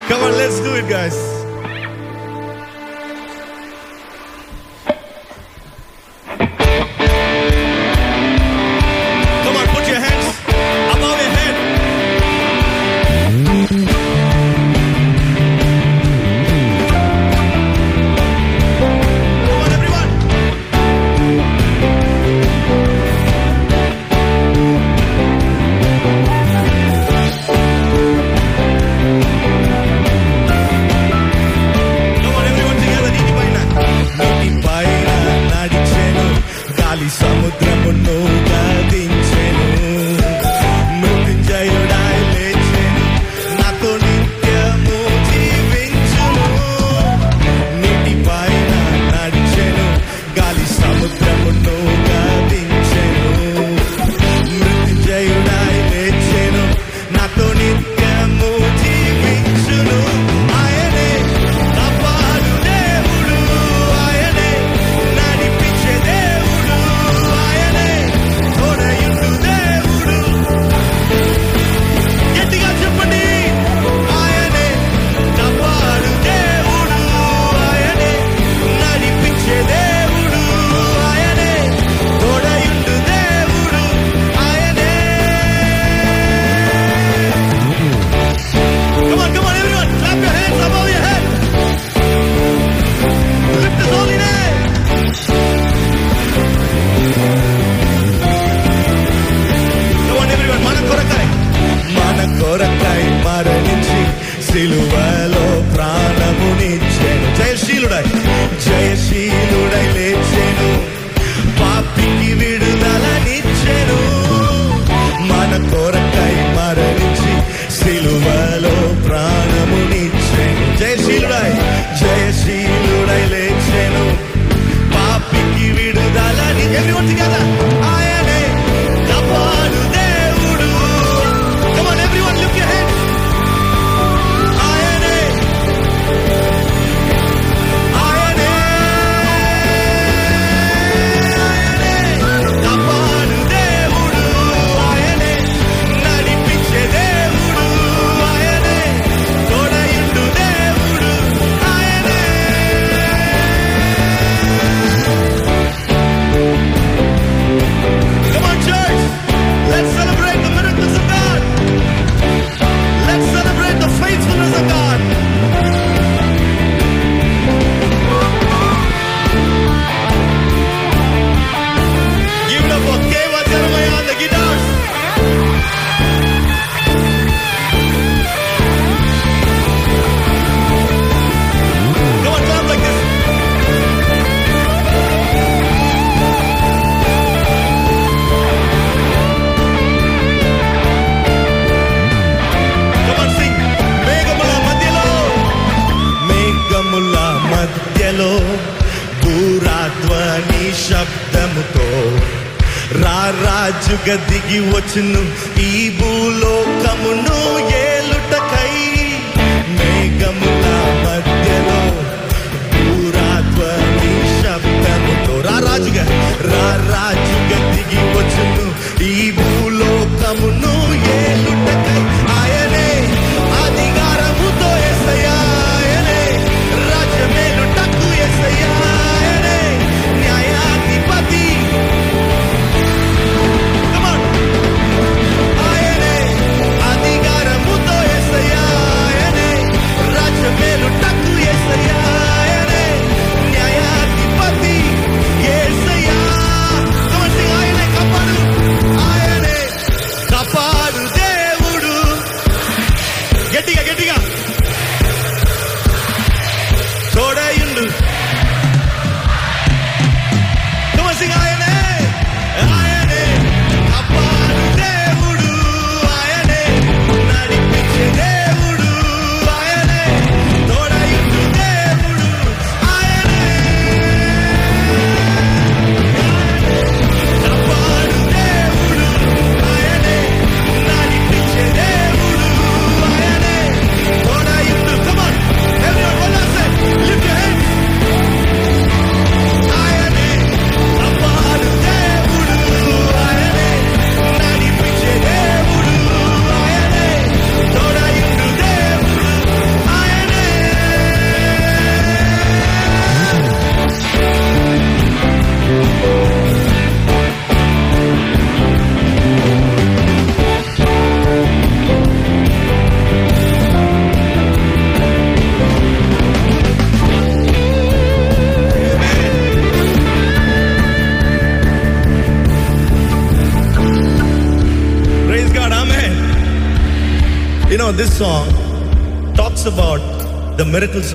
Come on, let's do it, guys. Come on, put your hands above your head. Come on, everyone. సముద్రమును గదించెను మృత్యుంజయుడై లేచెను నాతో నిత్యము జీవించును నీటిపైన నడిచెను గాలి సముద్రమును గదించెను మృత్యుంజయుడై లేచెను నాతో నిత్యము జీవించును ఆయనే కాపాడు దేవుడు ఆయనే నడిపించే దేవుడు కొరకై మరణించి సిలువలో ప్రాణమునిచ్చెను జయశీలుడై లేచెను పాపికి విడుదలనిచ్చెను మన కొరకై మరణించి సిలువలో ప్రాణమునిచ్చెను జయశీలుడై లేచెను పాపికి విడుదలని everyone together ఆయనే కాపాడు దేవుడు. Come on, everyone, lift your hands. ఆయనే కాపాడు దేవుడు ఆయనే నడిపించే దేవుడు ఆయనే తోడయుండు దేవుడు ఆయనే. Come on, church, let's celebrate the miracles of God. Let's celebrate the faithfulness of God. Give it up for Keva Jeremiah on the guitars. Come on, clap like this. Come on, sing. మేఘముల మధ్యలో పూరాధ్వని శబ్దముతో రారాజుగా దిగి వచ్చును ఈ భూలోకమును ఏలుటకై. మేఘముల మధ్యలో పూరాధ్వని శబ్దముతో రారాజుగా దిగి వచ్చును ఈ భూలోకమును ఏలుటకై. ఆయనే అధికారముతో యేసయ్యా ఆయనే రాజ్యమేలుటకు యేసయ్యా ఆయనే న్యాయాధిపతి. Come on. ఆయనే అధికారముతో యేసయ్యా ఆయనే రాజ్యమేలుటకు యేసయ్యా ఆయనే న్యాయాధిపతి యేసయ్యా. Come on, sing. ఆయనే కాపాడు దేవుడు. గట్టిగా తోడయుండు. Come on, sing. ఆయనే కాపాడు దేవుడు ఆయనే నడిపించే దేవుడు ఆయనే తోడయుండు దేవుడు ఆయనే కాపాడు దేవుడు ఆయనే నడిపించే దేవుడు ఆయనే తోడయుండు this song talks about the miracles